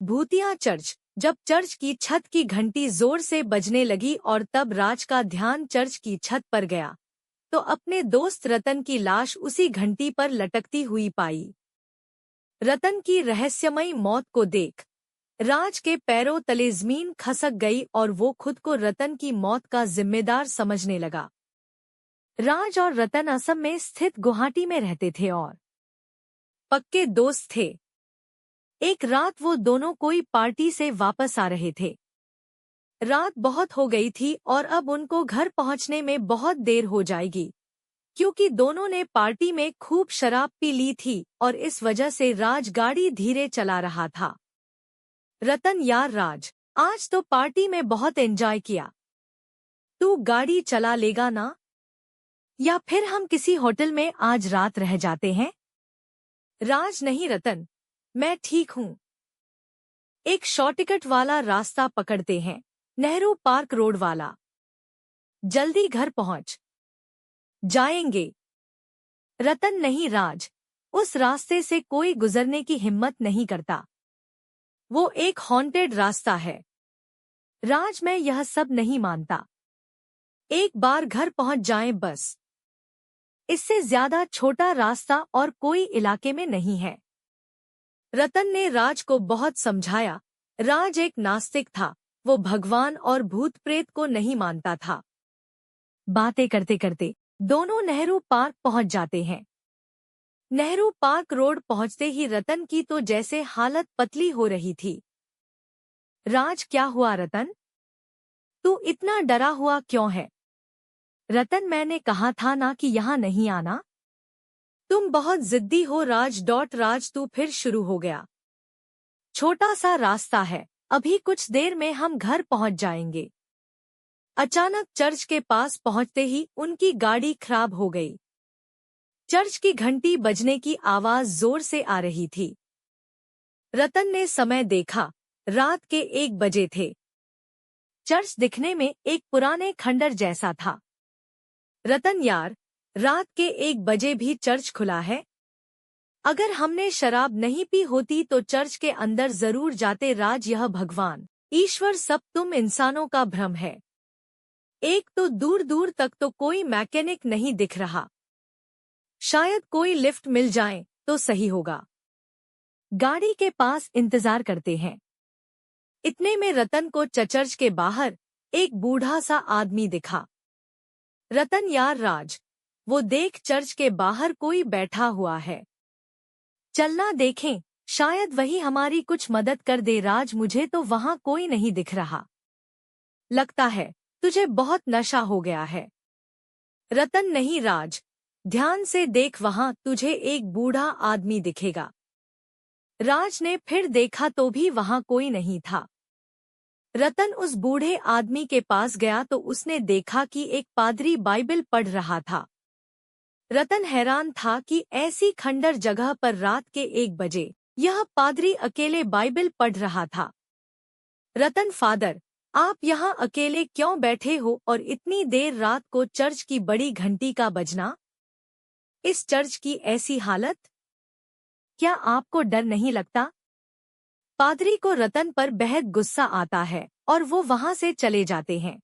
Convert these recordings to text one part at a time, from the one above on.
भूतिया चर्च। जब चर्च की छत की घंटी जोर से बजने लगी और तब राज का ध्यान चर्च की छत पर गया तो अपने दोस्त रतन की लाश उसी घंटी पर लटकती हुई पाई। रतन की रहस्यमयी मौत को देख राज के पैरों तले जमीन खसक गई और वो खुद को रतन की मौत का जिम्मेदार समझने लगा। राज और रतन असम में स्थित गुवाहाटी में रहते थे और पक्के दोस्त थे। एक रात वो दोनों कोई पार्टी से वापस आ रहे थे। रात बहुत हो गई थी और अब उनको घर पहुंचने में बहुत देर हो जाएगी क्योंकि दोनों ने पार्टी में खूब शराब पी ली थी और इस वजह से राज गाड़ी धीरे चला रहा था। रतन यार राज, आज तो पार्टी में बहुत एंजॉय किया। तू गाड़ी चला लेगा ना? या फिर हम किसी होटल में आज रात रह जाते हैं? राज नहीं रतन, मैं ठीक हूँ। एक शॉर्टकट वाला रास्ता पकड़ते हैं, नेहरू पार्क रोड वाला। जल्दी घर पहुंच जाएंगे। रतन नहीं राज, उस रास्ते से कोई गुजरने की हिम्मत नहीं करता। वो एक हॉन्टेड रास्ता है। राज मैं यह सब नहीं मानता। एक बार घर पहुंच जाएं बस। इससे ज्यादा छोटा रास्ता और कोई इलाके में नहीं है। रतन ने राज को बहुत समझाया। राज एक नास्तिक था, वो भगवान और भूत प्रेत को नहीं मानता था। बातें करते करते दोनों नेहरू पार्क पहुंच जाते हैं। नेहरू पार्क रोड पहुंचते ही रतन की तो जैसे हालत पतली हो रही थी। राज क्या हुआ रतन? तू इतना डरा हुआ क्यों है? रतन मैंने कहा था ना कि यहाँ नहीं आना। तुम बहुत जिद्दी हो राज। राज तू फिर शुरू हो गया। छोटा सा रास्ता है, अभी कुछ देर में हम घर पहुंच जाएंगे। अचानक चर्च के पास पहुंचते ही उनकी गाड़ी खराब हो गई। चर्च की घंटी बजने की आवाज जोर से आ रही थी। रतन ने समय देखा, रात के 1 बजे थे। चर्च दिखने में एक पुराने खंडर जैसा था। रतन यार, रात के 1 बजे भी चर्च खुला है? अगर हमने शराब नहीं पी होती तो चर्च के अंदर जरूर जाते। राज यह भगवान ईश्वर सब तुम इंसानों का भ्रम है। एक तो दूर दूर तक तो कोई मैकेनिक नहीं दिख रहा। शायद कोई लिफ्ट मिल जाए तो सही होगा। गाड़ी के पास इंतजार करते हैं। इतने में रतन को चर्च के बाहर एक बूढ़ा सा आदमी दिखा। रतन यार राज, वो देख चर्च के बाहर कोई बैठा हुआ है। चलना देखें, शायद वही हमारी कुछ मदद कर दे। राज मुझे तो वहाँ कोई नहीं दिख रहा। लगता है तुझे बहुत नशा हो गया है। रतन नहीं राज, ध्यान से देख, वहाँ तुझे एक बूढ़ा आदमी दिखेगा। राज ने फिर देखा तो भी वहाँ कोई नहीं था। रतन उस बूढ़े आदमी के पास गया तो उसने देखा कि एक पादरी बाइबल पढ़ रहा था। रतन हैरान था कि ऐसी खंडर जगह पर रात के 1 बजे यह पादरी अकेले बाइबल पढ़ रहा था। रतन फादर, आप यहाँ अकेले क्यों बैठे हो और इतनी देर रात को चर्च की बड़ी घंटी का बजना? इस चर्च की ऐसी हालत, क्या आपको डर नहीं लगता? पादरी को रतन पर बेहद गुस्सा आता है और वो वहाँ से चले जाते हैं।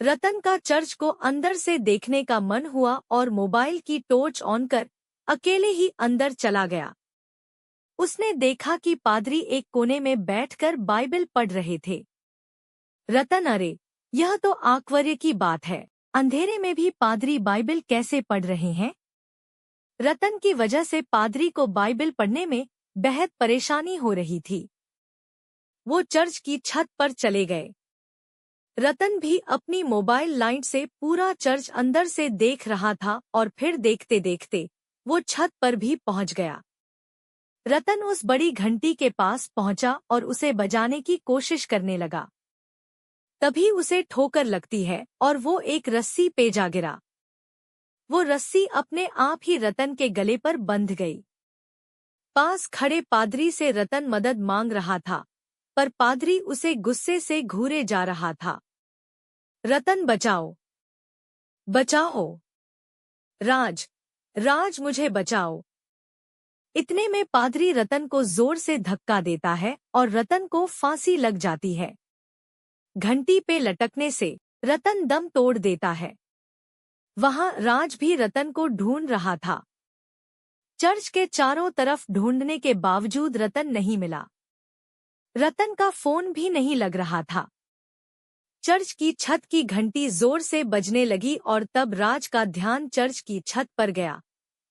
रतन का चर्च को अंदर से देखने का मन हुआ और मोबाइल की टॉर्च ऑन कर अकेले ही अंदर चला गया। उसने देखा कि पादरी एक कोने में बैठकर बाइबल पढ़ रहे थे। रतन, अरे यह तो आश्चर्य की बात है, अंधेरे में भी पादरी बाइबल कैसे पढ़ रहे हैं? रतन की वजह से पादरी को बाइबल पढ़ने में बेहद परेशानी हो रही थी। वो चर्च की छत पर चले गए। रतन भी अपनी मोबाइल लाइट से पूरा चर्च अंदर से देख रहा था और फिर देखते देखते वो छत पर भी पहुंच गया। रतन उस बड़ी घंटी के पास पहुंचा और उसे बजाने की कोशिश करने लगा। तभी उसे ठोकर लगती है और वो एक रस्सी पे जा गिरा। वो रस्सी अपने आप ही रतन के गले पर बंध गई। पास खड़े पादरी से रतन मदद मांग रहा था, पर पादरी उसे गुस्से से घूरे जा रहा था। रतन बचाओ, बचाओ, राज, राज मुझे बचाओ। इतने में पादरी रतन को जोर से धक्का देता है और रतन को फांसी लग जाती है। घंटी पे लटकने से रतन दम तोड़ देता है। वहां राज भी रतन को ढूंढ रहा था। चर्च के चारों तरफ ढूंढने के बावजूद रतन नहीं मिला। रतन का फोन भी नहीं लग रहा था। चर्च की छत की घंटी जोर से बजने लगी और तब राज का ध्यान चर्च की छत पर गया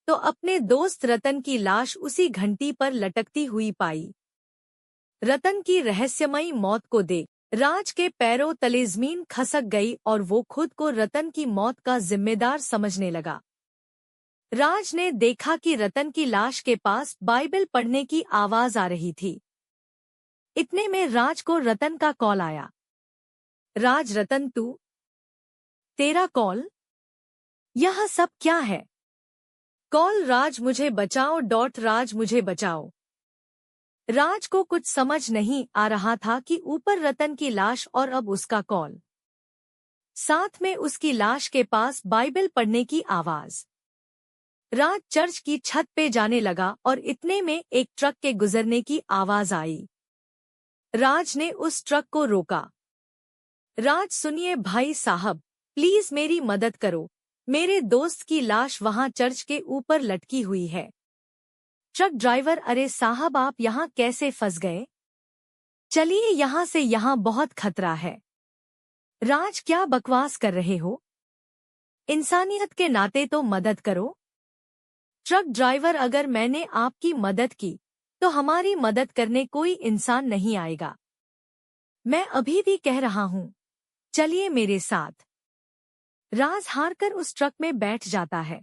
तो अपने दोस्त रतन की लाश उसी घंटी पर लटकती हुई पाई। रतन की रहस्यमयी मौत को देख राज के पैरों तले जमीन खसक गई और वो खुद को रतन की मौत का जिम्मेदार समझने लगा। राज ने देखा कि रतन की लाश के पास बाइबल पढ़ने की आवाज आ रही थी। इतने में राज को रतन का कॉल आया। राज, रतन तू? तेरा कॉल? यह सब क्या है? कॉल राज मुझे बचाओ राज मुझे बचाओ। राज को कुछ समझ नहीं आ रहा था कि ऊपर रतन की लाश और अब उसका कॉल, साथ में उसकी लाश के पास बाइबल पढ़ने की आवाज। राज चर्च की छत पे जाने लगा और इतने में एक ट्रक के गुजरने की आवाज आई। राज ने उस ट्रक को रोका। राज, सुनिए भाई साहब, प्लीज मेरी मदद करो, मेरे दोस्त की लाश वहां चर्च के ऊपर लटकी हुई है। ट्रक ड्राइवर, अरे साहब आप यहाँ कैसे फंस गए? चलिए यहाँ से, यहाँ बहुत खतरा है। राज, क्या बकवास कर रहे हो? इंसानियत के नाते तो मदद करो। ट्रक ड्राइवर, अगर मैंने आपकी मदद की तो हमारी मदद करने कोई इंसान नहीं आएगा। मैं अभी भी कह रहा हूँ, चलिए मेरे साथ। राज हारकर उस ट्रक में बैठ जाता है।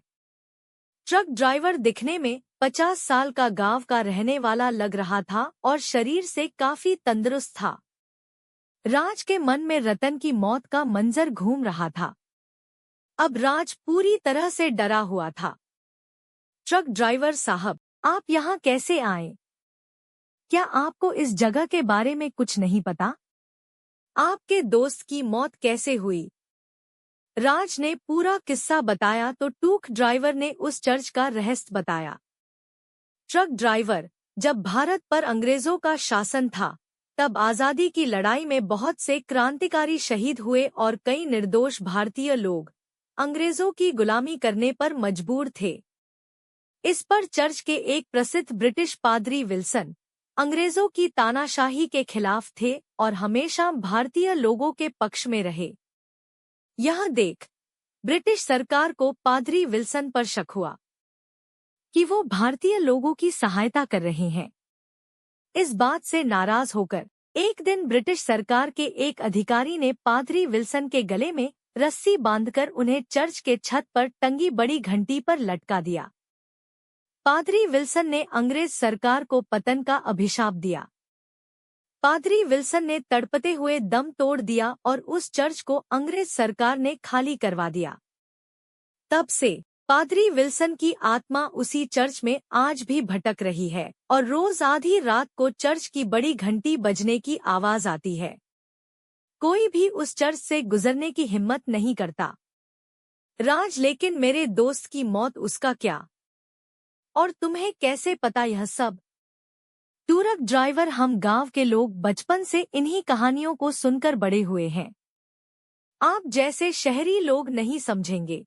ट्रक ड्राइवर दिखने में 50 साल का गांव का रहने वाला लग रहा था और शरीर से काफी तंदुरुस्त था। राज के मन में रतन की मौत का मंजर घूम रहा था। अब राज पूरी तरह से डरा हुआ था। ट्रक ड्राइवर साहब, आप यहाँ कैसे आए? क्या आपको इस जगह के बारे में कुछ नहीं पता? आपके दोस्त की मौत कैसे हुई? राज ने पूरा किस्सा बताया तो ट्रक ड्राइवर ने उस चर्च का रहस्य बताया। ट्रक ड्राइवर, जब भारत पर अंग्रेजों का शासन था तब आजादी की लड़ाई में बहुत से क्रांतिकारी शहीद हुए और कई निर्दोष भारतीय लोग अंग्रेजों की गुलामी करने पर मजबूर थे। इस पर चर्च के एक प्रसिद्ध ब्रिटिश पादरी विल्सन अंग्रेजों की तानाशाही के खिलाफ थे और हमेशा भारतीय लोगों के पक्ष में रहे। यह देख ब्रिटिश सरकार को पादरी विल्सन पर शक हुआ कि वो भारतीय लोगों की सहायता कर रहे हैं। इस बात से नाराज होकर एक दिन ब्रिटिश सरकार के एक अधिकारी ने पादरी विल्सन के गले में रस्सी बांधकर उन्हें चर्च के छत पर टंगी बड़ी घंटी पर लटका दिया। पादरी विल्सन ने अंग्रेज सरकार को पतन का अभिशाप दिया। पादरी विल्सन ने तड़पते हुए दम तोड़ दिया और उस चर्च को अंग्रेज सरकार ने खाली करवा दिया। तब से पादरी विल्सन की आत्मा उसी चर्च में आज भी भटक रही है और रोज आधी रात को चर्च की बड़ी घंटी बजने की आवाज आती है। कोई भी उस चर्च से गुजरने की हिम्मत नहीं करता। राज, लेकिन मेरे दोस्त की मौत, उसका क्या? और तुम्हें कैसे पता यह सब? ट्रक ड्राइवर, हम गांव के लोग बचपन से इन्हीं कहानियों को सुनकर बड़े हुए हैं। आप जैसे शहरी लोग नहीं समझेंगे।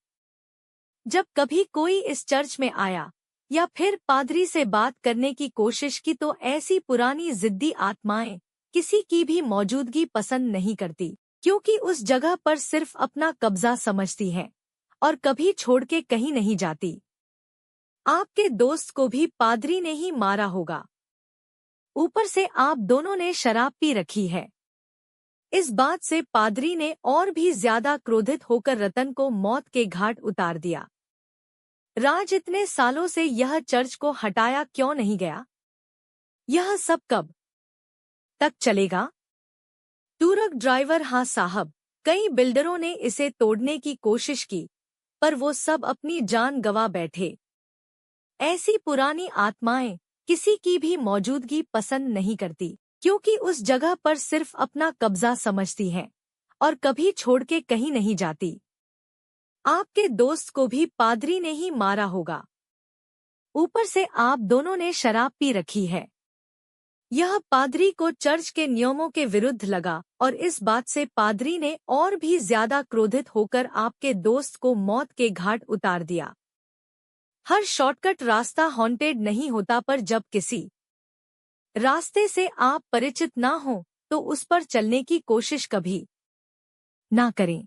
जब कभी कोई इस चर्च में आया या फिर पादरी से बात करने की कोशिश की तो ऐसी पुरानी जिद्दी आत्माएं किसी की भी मौजूदगी पसंद नहीं करती, क्योंकि उस जगह पर सिर्फ अपना कब्जा समझती हैं और कभी छोड़ के कहीं नहीं जाती। आपके दोस्त को भी पादरी ने ही मारा होगा। ऊपर से आप दोनों ने शराब पी रखी है। इस बात से पादरी ने और भी ज्यादा क्रोधित होकर रतन को मौत के घाट उतार दिया। राज, इतने सालों से यह चर्च को हटाया क्यों नहीं गया? यह सब कब तक चलेगा? ट्रक ड्राइवर, हाँ साहब, कई बिल्डरों ने इसे तोड़ने की कोशिश की पर वो सब अपनी जान गंवा बैठे। ऐसी पुरानी आत्माएं किसी की भी मौजूदगी पसंद नहीं करती, क्योंकि उस जगह पर सिर्फ अपना कब्जा समझती हैं और कभी छोड़ के कहीं नहीं जाती। आपके दोस्त को भी पादरी ने ही मारा होगा। ऊपर से आप दोनों ने शराब पी रखी है। यह पादरी को चर्च के नियमों के विरुद्ध लगा और इस बात से पादरी ने और भी ज्यादा क्रोधित होकर आपके दोस्त को मौत के घाट उतार दिया। हर शॉर्टकट रास्ता हॉन्टेड नहीं होता, पर जब किसी रास्ते से आप परिचित ना हो तो उस पर चलने की कोशिश कभी ना करें।